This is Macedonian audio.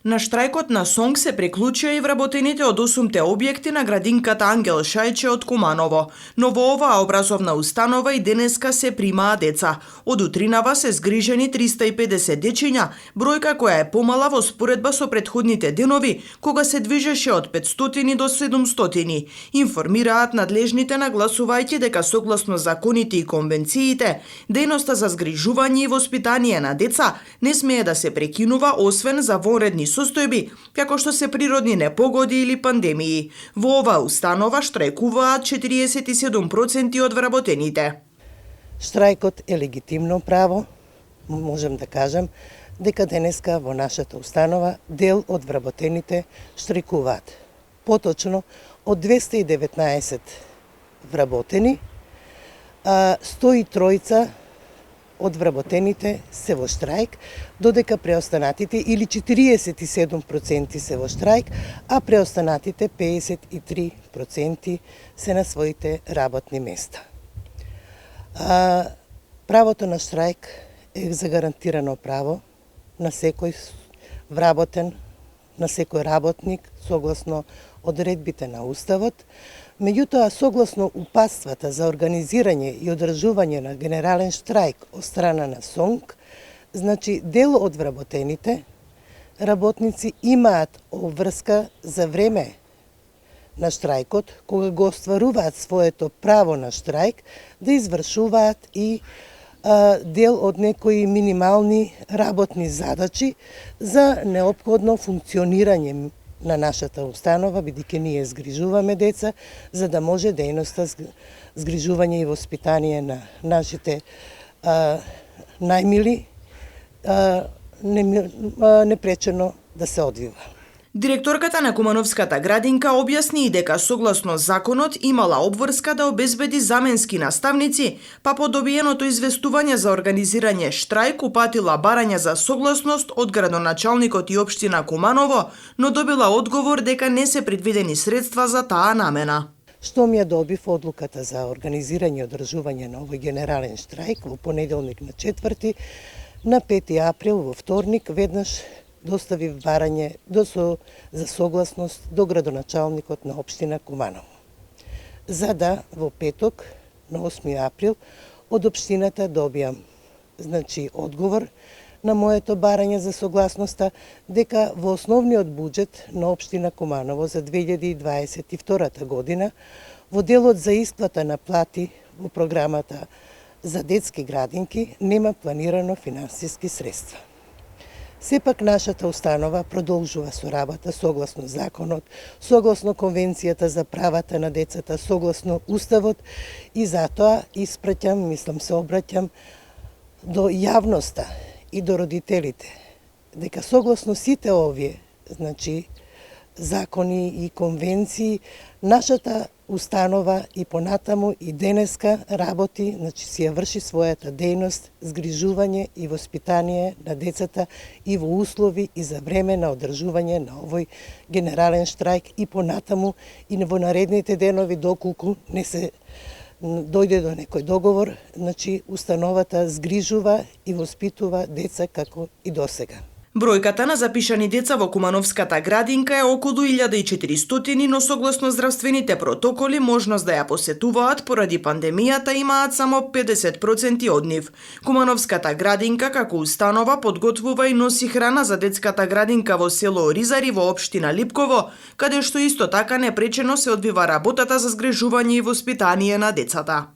На штрајкот на СОНГ се приклучија и вработените од 8-те објекти на градинката Ангел Шајче од Куманово. Но во оваа образовна установа и денеска се примаа деца. Од утринава се згрижени 350 дечиња, бројка која е помала во споредба со претходните денови, кога се движеше од 500 до 700. Информираат надлежните, нагласувајќи дека согласно законите и конвенциите, дејноста за згрижување и воспитание на деца не смее да се прекинува освен за вонредни состојби, како што се природни непогоди или пандемии. Во оваа установа штрајкуваат 47% од вработените. Штрајкот е легитимно право, можем да кажем, дека денеска во нашата установа дел од вработените штрајкуваат. Поточно, од 219 вработени, 103 од вработените се во штрајк, додека преостанатите или 47% се во штрајк, а преостанатите 53% се на своите работни места. Правото на штрајк е загарантирано право на секој вработен, на секој работник, согласно одредбите на Уставот. Меѓутоа, согласно упатствата за организирање и одржување на генерален штрајк од страна на СОНГ, значи дел од вработените работници имаат обврска за време на штрајкот, кога го остваруваат своето право на штрајк, да извршуваат и дел од некои минимални работни задачи за неопходно функционирање на нашата установа, бидејќи ние згрижуваме деца, за да може дејноста згрижување и воспитание на нашите најмили непречено да се одвива. Директорката на Кумановската градинка објасни и дека согласно законот имала обврска да обезбеди заменски наставници, па по добиеното известување за организирање штрајк упатила барања за согласност од градоначалникот и општина Куманово, но добила одговор дека не се предвидени средства за таа намена. Штом ја добив одлуката за организирање и одржување на овој генерален штрајк во понеделник на 4, на 5 април во вторник веднаш доставив барање за согласност до градоначалникот на општина Куманово. За да во петок, на 8 април, од општината добијам одговор на моето барање за согласноста дека во основниот буџет на општина Куманово за 2022 година во делот за исплата на плати во програмата за детски градинки нема планирано финансиски средства. Сепак нашата установа продолжува со работа согласно законот, согласно Конвенцијата за правата на децата, согласно Уставот и затоа се обраќам до јавноста и до родителите, дека согласно сите овие, закони и конвенции, нашата установа и понатаму и денеска работи, си ја врши својата дејност, згрижување и воспитание на децата и во услови и за време на одржување на овој генерален штрајк и понатаму и во наредните денови доколку не се дојде до некој договор, установата згрижува и воспитува деца како и досега. Бројката на запишани деца во Кумановската градинка е околу 1400, но согласно здравствените протоколи можност да ја посетуваат поради пандемијата имаат само 50% од нив. Кумановската градинка како установа подготвува и носи храна за детската градинка во село Оризари во општина Липково, каде што исто така непречено се одвива работата за згрижување и воспитание на децата.